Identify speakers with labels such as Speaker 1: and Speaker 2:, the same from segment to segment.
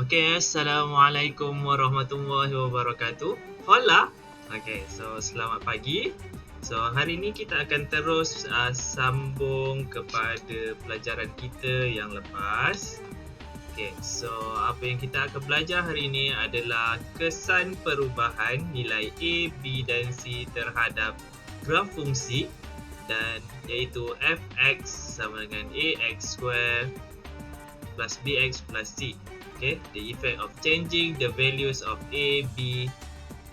Speaker 1: Okay, Assalamualaikum warahmatullahi wabarakatuh. Hola. Okay, so selamat pagi. So hari ini kita akan terus sambung kepada pelajaran kita yang lepas. Okay, so apa yang kita akan belajar hari ini adalah kesan perubahan nilai A, B dan C terhadap graf fungsi dan iaitu f(x) sama dengan ax square plus bx plus c. Okay, the effect of changing the values of a, b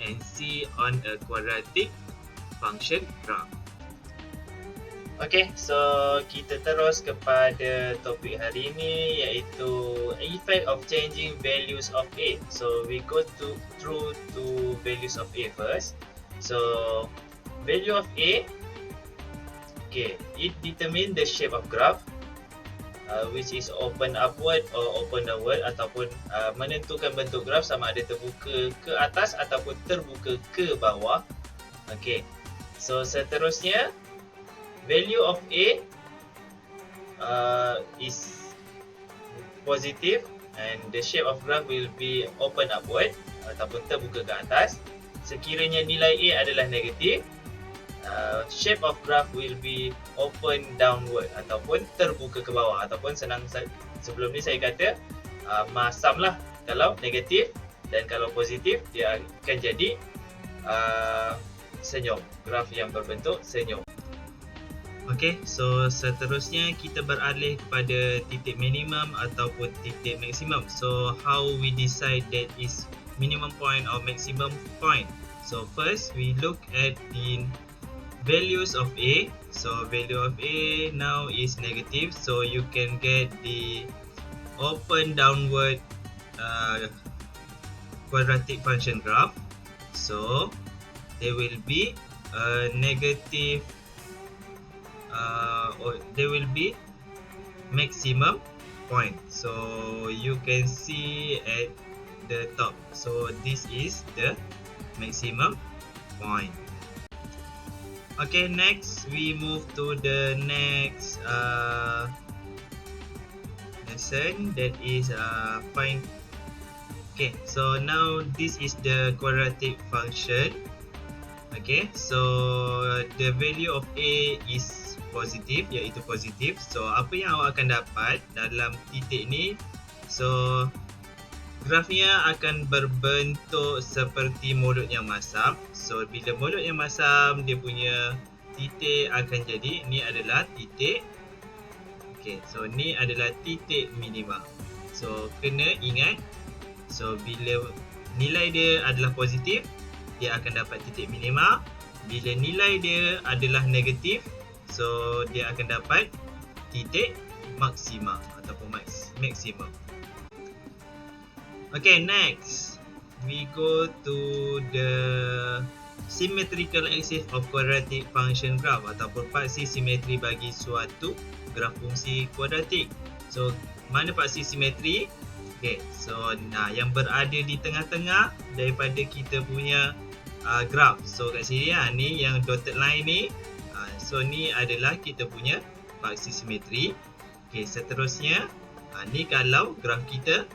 Speaker 1: and c on a quadratic function graph. Okay, so kita terus kepada topik hari ini iaitu effect of changing values of a. So we go through to values of a first. So value of a, okay, it determine the shape of graph, which is open upward or open downward, ataupun menentukan bentuk graf sama ada terbuka ke atas ataupun terbuka ke bawah. Okay, so seterusnya value of A is positive and the shape of graph will be open upward ataupun terbuka ke atas. Sekiranya nilai A adalah negatif, shape of graph will be open downward ataupun terbuka ke bawah, ataupun senang sebelum ni saya kata masam lah. Kalau negatif dan kalau positif dia akan jadi senyum, graf yang berbentuk senyum. Okay, so seterusnya kita beralih kepada titik minimum ataupun titik maksimum. So how we decide that is minimum point or maximum point? So first we look at the values of A. So value of A now is negative, so you can get the open downward quadratic function graph. So there will be a negative or there will be maximum point. So you can see at the top. So this is the maximum point. Okay, next we move to the next lesson, that is find. Okay, so now this is the quadratic function. Okay, so the value of A is positive, iaitu positif. So apa yang awak akan dapat dalam titik ni, so grafnya akan berbentuk seperti mulut yang masam. So bila mulut yang masam, dia punya titik akan jadi, ni adalah titik. Okay, so ni adalah titik minima. So kena ingat, so bila nilai dia adalah positif, dia akan dapat titik minima. Bila nilai dia adalah negatif, so dia akan dapat titik maksima ataupun maksimum. Okay, next we go to the symmetrical axis of quadratic function graph ataupun paksi simetri bagi suatu graf fungsi kuadratik. So mana paksi simetri? Okay, so yang berada di tengah-tengah daripada kita punya graf. So kat sini ni yang dotted line ni, so ni adalah kita punya paksi simetri. Okay, seterusnya ni kalau graf kita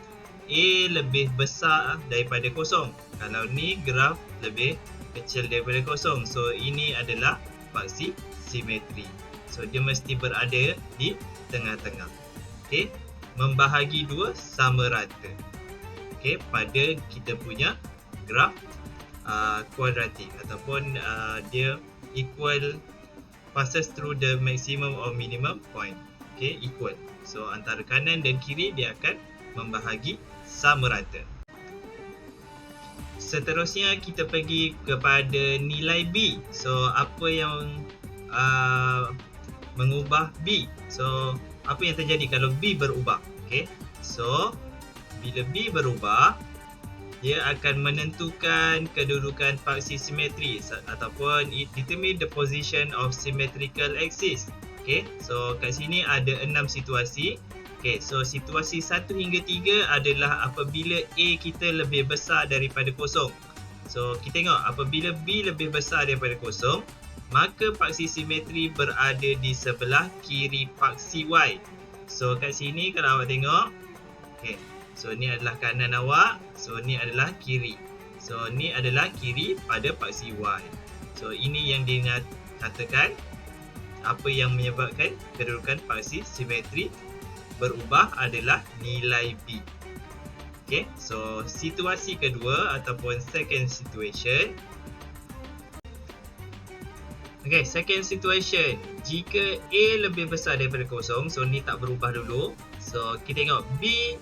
Speaker 1: A lebih besar daripada kosong, kalau ni graf lebih kecil daripada kosong, so ini adalah paksi simetri. So dia mesti berada di tengah-tengah. Okay, membahagi dua sama rata. Okay, pada kita punya graf kuadratik ataupun dia equal, passes through the maximum or minimum point. Okay, equal. So antara kanan dan kiri dia akan membahagi sama rata. Seterusnya kita pergi kepada nilai B. So apa yang mengubah B? So apa yang terjadi kalau B berubah? Okay, so bila B berubah, dia akan menentukan kedudukan paksi simetri ataupun it determine the position of symmetrical axis. Okay, so kat sini ada 6 situasi. Okay, so situasi 1 hingga 3 adalah apabila A kita lebih besar daripada kosong. So kita tengok apabila B lebih besar daripada kosong, maka paksi simetri berada di sebelah kiri paksi Y. So kat sini kalau awak tengok, okay, So ni adalah kanan awak, so ni adalah kiri. So ni adalah kiri pada paksi Y. So ini yang dikatakan apa yang menyebabkan kedudukan paksi simetri berubah adalah nilai B. Okay, so situasi kedua ataupun second situation. Okay, second situation. Jika A lebih besar daripada kosong, so ni tak berubah dulu. So kita tengok B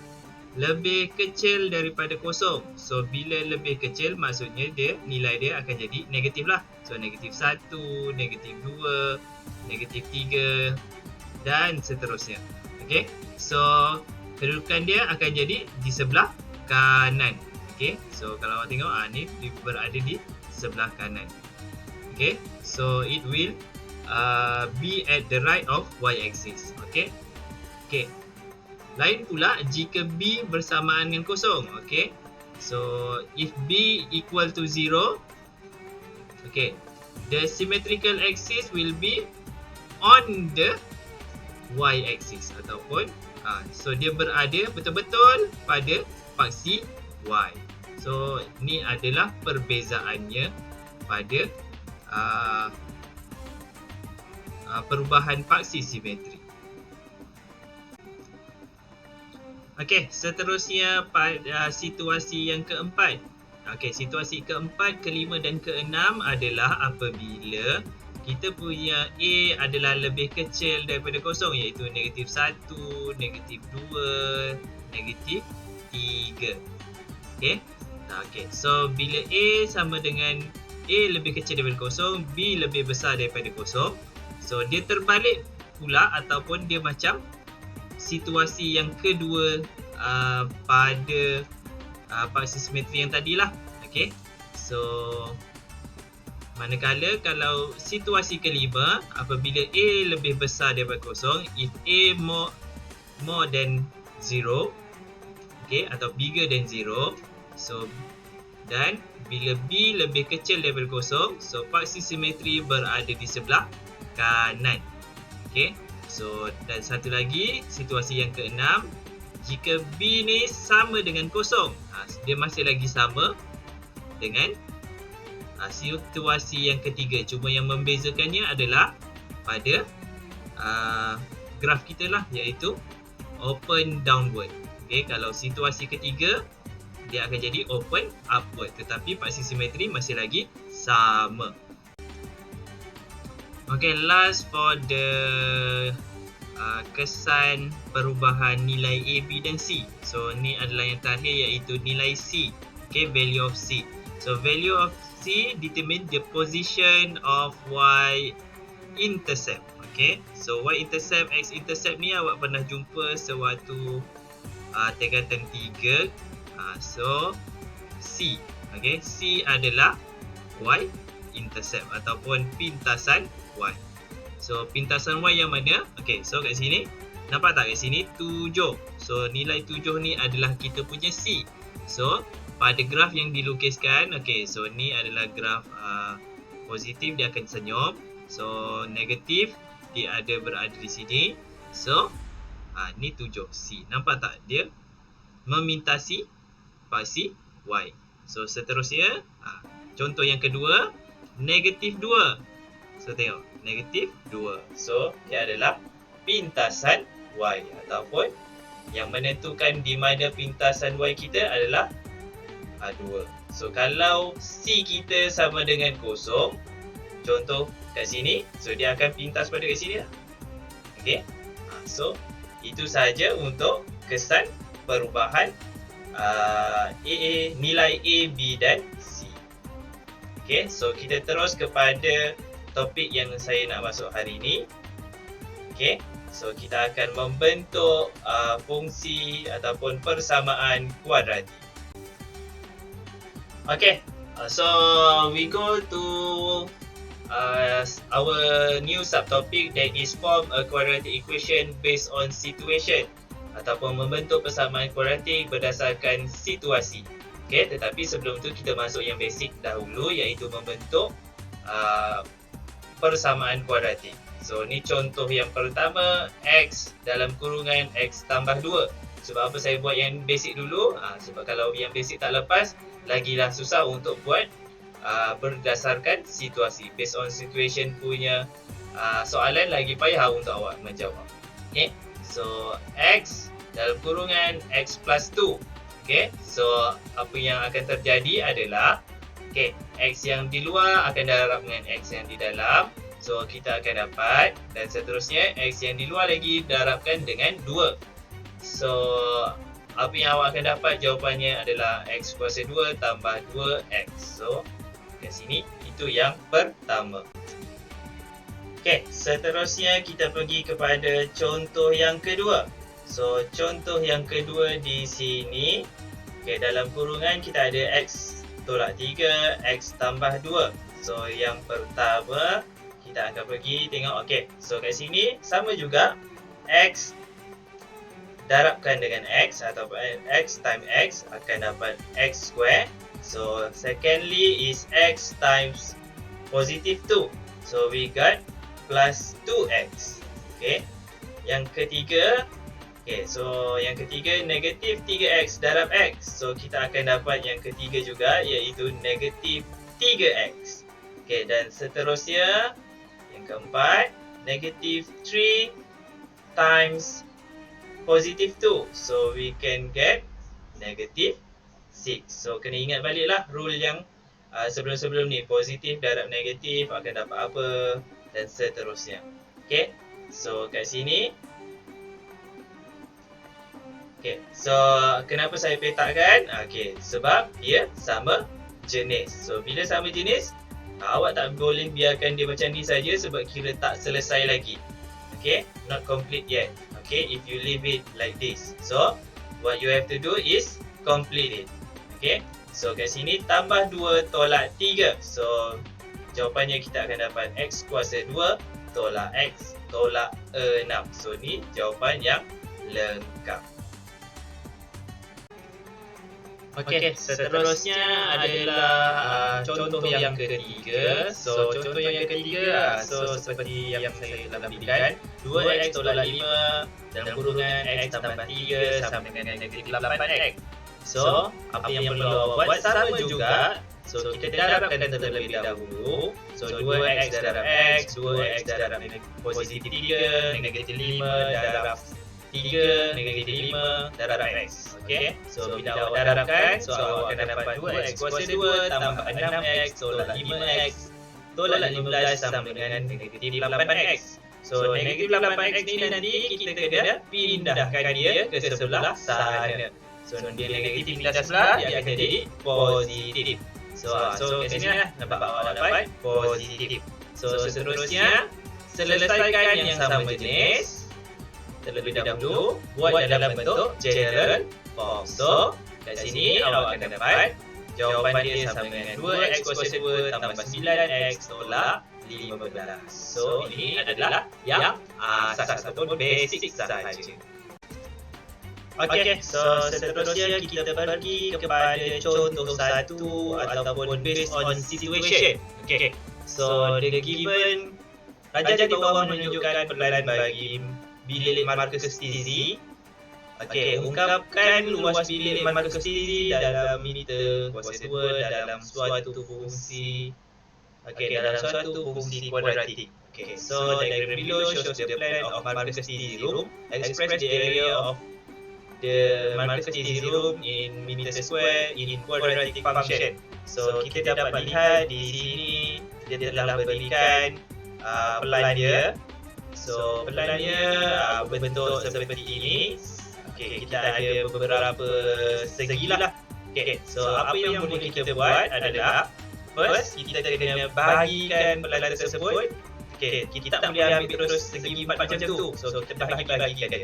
Speaker 1: lebih kecil daripada kosong. So bila lebih kecil maksudnya nilai dia akan jadi negatif lah. So negatif 1, negatif 2, negatif 3 dan seterusnya. Okay, so kedudukan dia akan jadi di sebelah kanan. Okay, so kalau awak tengok ni berada di sebelah kanan. Okay, so it will be at the right of y-axis. Okay, lain pula jika B bersamaan dengan kosong. Okay, so if B equal to 0, okay, the symmetrical axis will be on the y-axis ataupun so dia berada betul-betul pada paksi Y. So ni adalah perbezaannya pada perubahan paksi simetri. Okey, seterusnya pada situasi yang keempat. Okey, situasi keempat, kelima dan keenam adalah apabila kita punya A adalah lebih kecil daripada kosong, iaitu negatif 1, negatif 2, negatif 3. Okey. Okey, so bila A sama dengan A lebih kecil daripada kosong, B lebih besar daripada kosong, so dia terbalik pula ataupun dia macam situasi yang kedua pada paksi simetri yang tadilah. Okey. So manakala kalau situasi kelima, apabila A lebih besar daripada kosong, if A more than 0, okay, atau bigger than 0, so dan bila B lebih kecil daripada kosong, so paksi simetri berada di sebelah kanan. Okay, so dan satu lagi situasi yang keenam, jika B ni sama dengan kosong, dia masih lagi sama dengan situasi yang ketiga, cuma yang membezakannya adalah pada graf kita lah, iaitu open downward. Okay, kalau situasi ketiga dia akan jadi open upward, tetapi paksi simetri masih lagi sama. Okay, last for the kesan perubahan nilai A, B dan C. So ni adalah yang terakhir, iaitu nilai C. Okay, value of C. So value of C determine the position of y-intercept. Okay, so y-intercept, x-intercept ni awak pernah jumpa sewaktu tingkatan 3. So C. Okay, C adalah y-intercept ataupun pintasan y. So pintasan y yang mana? Okay, so kat sini nampak tak, kat sini 7. So nilai 7 ni adalah kita punya C. So pada graf yang dilukiskan, okay, so ni adalah graf positif, dia akan senyum. So negatif dia ada berada di sini. So ni 7 C. Nampak tak, dia memintasi paksi Y. So seterusnya contoh yang kedua, negatif 2. So tengok, negatif 2. So dia adalah pintasan Y, ataupun yang menentukan di mana pintasan Y kita adalah 2. So kalau C kita sama dengan kosong, contoh kat sini, so dia akan pintas pada kat sini lah. Okay, so itu sahaja untuk kesan perubahan nilai A, B dan C. Okay, so kita terus kepada topik yang saya nak masuk hari ini. Okay, so kita akan membentuk fungsi ataupun persamaan kuadratik. Okay, so we go to our new subtopic, that is form a quadratic equation based on situation, ataupun membentuk persamaan kuadratik berdasarkan situasi. Okay, tetapi sebelum tu kita masuk yang basic dahulu, iaitu membentuk persamaan kuadratik. So ni contoh yang pertama, x dalam kurungan x tambah 2. Sebab apa saya buat yang basic dulu? Sebab kalau yang basic tak lepas, lagilah susah untuk buat berdasarkan situasi. Based on situation punya soalan, lagi payah untuk awak menjawab. Okay, so X dalam kurungan X plus 2. Okay, so apa yang akan terjadi adalah X yang di luar akan darab dengan X yang di dalam. So kita akan dapat, dan seterusnya X yang di luar lagi darabkan dengan 2. So apa yang awak akan dapat, jawapannya adalah X kuasa 2 tambah 2X. So kat sini itu yang pertama. Seterusnya kita pergi kepada contoh yang kedua. So contoh yang kedua di sini, dalam kurungan kita ada X tolak 3, X tambah 2. So yang pertama kita akan pergi tengok. So kat sini sama juga, X darabkan dengan X ataupun X times X akan dapat X square. So secondly is X times positive 2. So we got plus 2X. Yang ketiga, so yang ketiga negatif 3X darab X. So kita akan dapat yang ketiga juga, iaitu negatif 3X. Dan seterusnya yang keempat, negatif 3 times positive 2. So we can get negative 6. So kena ingat baliklah rule yang sebelum-sebelum ni. Positif darab negatif akan dapat apa, dan seterusnya. So kat sini, so kenapa saya petakkan? Sebab dia sama jenis. So bila sama jenis, awak tak boleh biarkan dia macam ni saja, sebab kira tak selesai lagi. Not complete yet. If you leave it like this, so what you have to do is complete it. So kat sini tambah 2 tolak 3. So jawapannya kita akan dapat X kuasa 2 tolak X tolak 6. So ni jawapan yang lengkap. Seterusnya adalah contoh yang ketiga. So contoh yang ketiga, so seperti yang saya telah berikan, 2X tolak 5 dalam kurungan X tambah 3 sama dengan negatif 8X. So apa yang perlu awak buat sama juga. So kita darabkan terlebih dahulu. So 2X darab X, 2X darab positif 3, negatif 5 darab 3, negatif 5 darab X. So bila awak darabkan, so awak akan dapat 2X kuasa 2 tambah 6X tolak 5X tolak 15 sama dengan negatif 8X. So negatif 8X ni nanti kita kena pindahkan dia ke sebelah sana. So dia negatif pindah sebelah, dia akan jadi positif. So kat sini lah nampak awak dapat positif. So seterusnya, selesaikan yang sama jenis terlebih dahulu, buat dalam bentuk general form. So kat sini awak akan dapat jawapan dia sama dengan 2X kuasa 2 tambah 9X tolak 15. So ini adalah yang asas ataupun basic sahaja. So seterusnya kita pergi kepada contoh satu ataupun based on situation. So the given, raja di bawah menunjukkan perlahan bagi bilik Marcus TZ. Ungkapkan luas bilik Marcus TZ dalam meter kuasa 2 dalam suatu fungsi kuadratik. So diagram below shows the plan of Marcus TZ room. Express the area of the Marcus TZ room in meter square in quadratic function. So kita dapat lihat di sini dia telah berikan pelan dia. So pelannya berbentuk seperti ini. Kita ada beberapa segi lah. So apa yang boleh kita buat adalah, first kita kena bahagikan pelan tersebut. Kita tak boleh ambil terus segi 4 macam tu. So kita bahagikan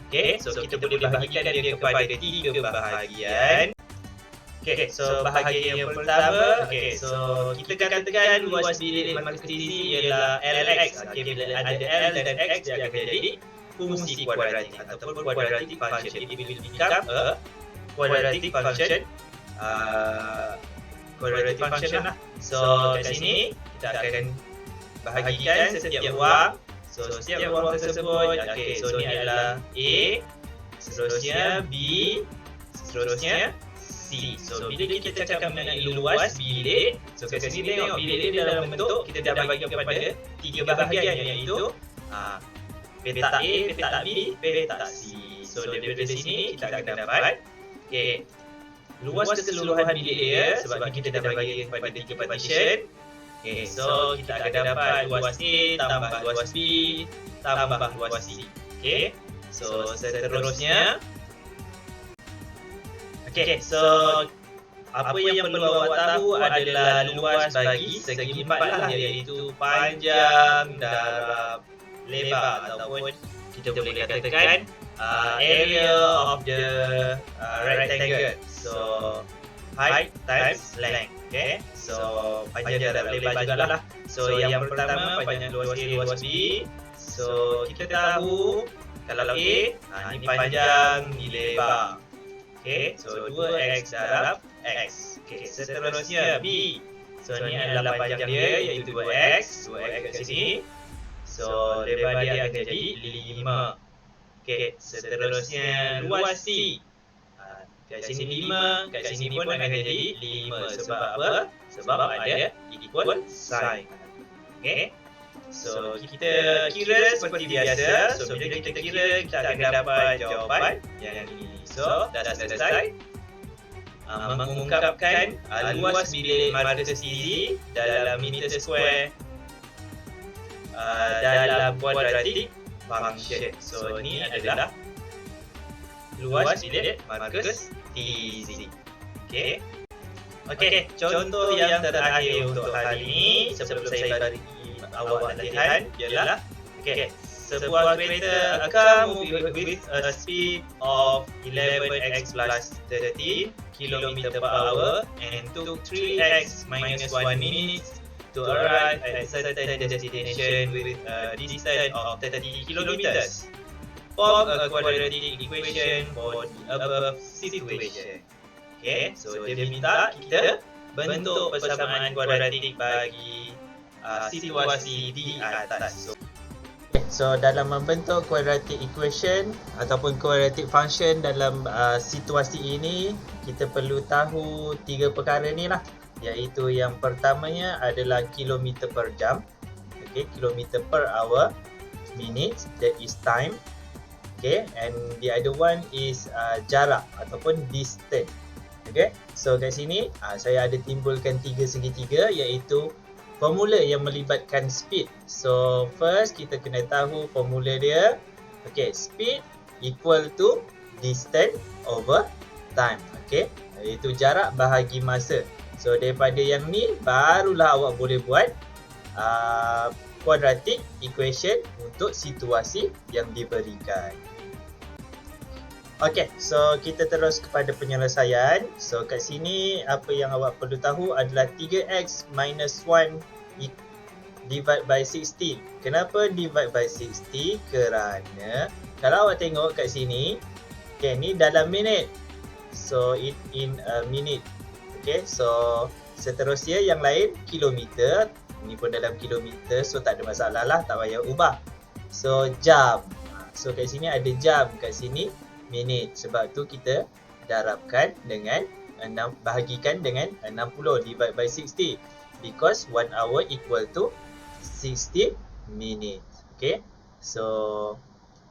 Speaker 1: dia. So kita boleh bahagikan dia kepada 3 bahagian. So bahagian yang pertama, so kita katakan luas bilik Marcus TZ ialah Lx. Bila ada L dan X, dia akan jadi fungsi kuadratik ataupun quadratic function. It will become a quadratic function. Quadratic function lah. So kat sini kita akan bahagikan setiap ruang. So setiap ruang tersebut, so ni adalah A, seterusnya B, seterusnya C. So bila kita cakap mengenai luas bilik, so kat sini tengok bilik dia dalam bentuk kita dah bagi kepada 3 bahagian, iaitu petak A, petak B, petak C. So daripada sini kita akan dapat luas keseluruhan bilik dia, sebab ni kita dah bagi kepada 3 partition. So kita akan dapat luas A tambah luas B tambah luas C. So seterusnya so apa yang perlu awak tahu adalah luas bagi segi 4 lah, iaitu panjang, darab, lebar, ataupun kita boleh katakan area of the rectangle. So height times length. So panjang, darab, lebar jugalah. So yang pertama panjang luas A, luas B. So kita tahu kalau A, ni panjang, ni lebar. So 2x darab x. Seterusnya B. So ni adalah panjang dia, iaitu 2x. 2x kat sini. So lebar dia akan jadi 5. Seterusnya luas C. Kat sini 5, kat sini pun akan jadi 5. Sebab apa? Sebab ada equal sign. So kita kira seperti biasa. So bila kita kira, kita akan dapat jawapan yang ini. So dah selesai mengungkapkan luas bilik markah sendiri dalam meter square dalam quadratic function. So ni adalah luas bilik Marcus TZ. Okey, contoh yang terakhir untuk hari ini sebelum saya bagi awak latihan ialah sebuah kereta akan move with a speed of 11x plus 13 km per hour and took 3x minus 1 minute to arrive at certain destination with a distance of 30 kilometers. Form a quadratic equation for the above situation. So dia minta kita bentuk persamaan kuadratik bagi situasi di atas. So dalam membentuk quadratic equation ataupun quadratic function dalam situasi ini, kita perlu tahu 3 perkara ni lah, iaitu yang pertamanya adalah kilometer per jam, kilometer per hour, minutes, that is time, and the other one is jarak ataupun distance. So kat sini saya ada timbulkan 3 segitiga, iaitu formula yang melibatkan speed. So first kita kena tahu formula dia. Speed equal to distance over time. Iaitu jarak bahagi masa. So daripada yang ni barulah awak boleh buat quadratic equation untuk situasi yang diberikan. So kita terus kepada penyelesaian. So kat sini apa yang awak perlu tahu adalah 3x minus 1 divide by 60. Kenapa divide by 60? Kerana kalau awak tengok kat sini, ni dalam minit. So it in a minute. So seterusnya yang lain kilometer. Ni pun dalam kilometer, so tak ada masalah lah, tak payah ubah. So jam. So kat sini ada jam, kat sini minit. Sebab tu kita darabkan dengan bahagikan dengan 60 divide by 60, because 1 hour equal to 60 minutes. So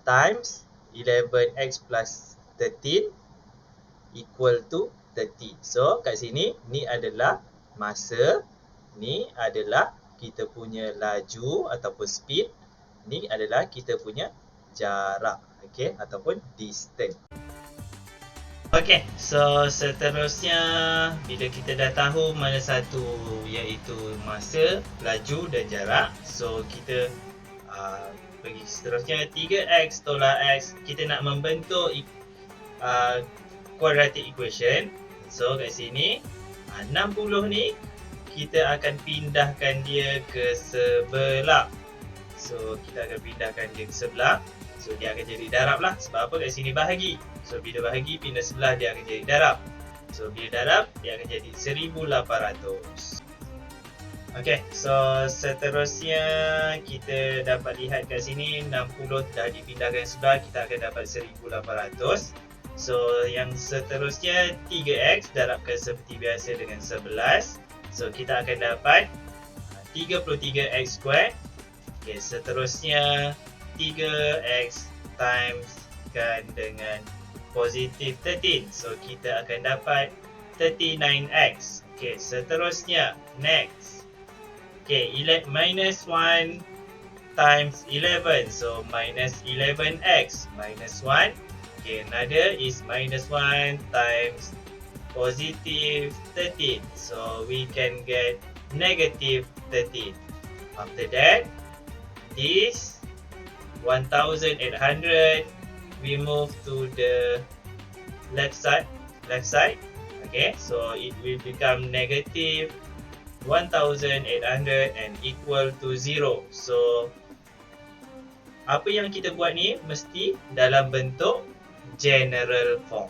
Speaker 1: times 11x plus 13 equal to 30. So kat sini ni adalah masa, ni adalah kita punya laju ataupun speed, ni adalah kita punya jarak, ataupun distance. So seterusnya bila kita dah tahu mana satu, iaitu masa, laju dan jarak, so kita pergi seterusnya 3x tolak x. Kita nak membentuk quadratic equation. So kat sini 60 ni kita akan pindahkan dia ke sebelah. So kita akan pindahkan dia ke sebelah. So dia akan jadi darab lah. Sebab apa? Kat sini bahagi. So bila bahagi pindah sebelah, dia akan jadi darab. So bila darab, dia akan jadi 1800. Okay, so seterusnya kita dapat lihat kat sini 60 dah dipindahkan sudah, kita akan dapat 1800. So yang seterusnya 3x darabkan seperti biasa dengan 11. So kita akan dapat 33x squared. Okay, seterusnya 3x times kan dengan positif 13. So kita akan dapat 39x. Okay, seterusnya next. Okay, minus 1 times 11. So minus 11x minus 1. Okay, another is minus 1 times positive 13. So we can get negative 13. After that, this 1800, we move to the left side. Okay, so it will become negative 1800 and equal to 0. So apa yang kita buat ni mesti dalam bentuk general form.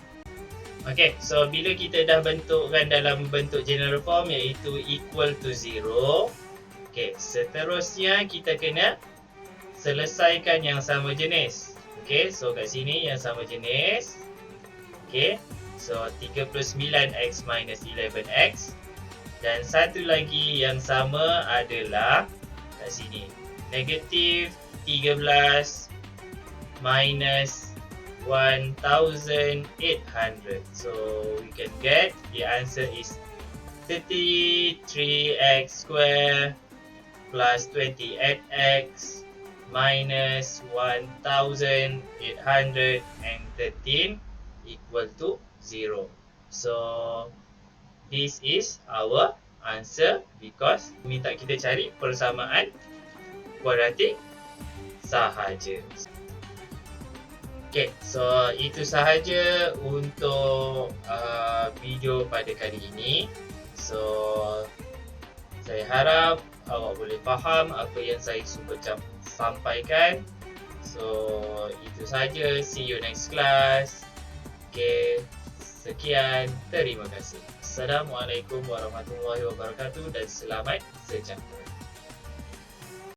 Speaker 1: Okay, so bila kita dah bentukkan dalam bentuk general form iaitu equal to 0, okay, seterusnya kita kena selesaikan yang sama jenis. Okay, so kat sini yang sama jenis. Okay, so 39x minus 11x. Dan satu lagi yang sama adalah kat sini. Negative 13 minus 1800. So we can get the answer is 33x square plus 28x minus 1813 equal to 0. So this is our answer because minta kita cari persamaan kuadratik sahaja. Okay, so itu sahaja untuk video pada kali ini. So saya harap awak boleh faham apa yang saya cuba sampaikan. So itu sahaja. See you next class. Okay, sekian. Terima kasih. Assalamualaikum warahmatullahi wabarakatuh dan selamat sejahtera.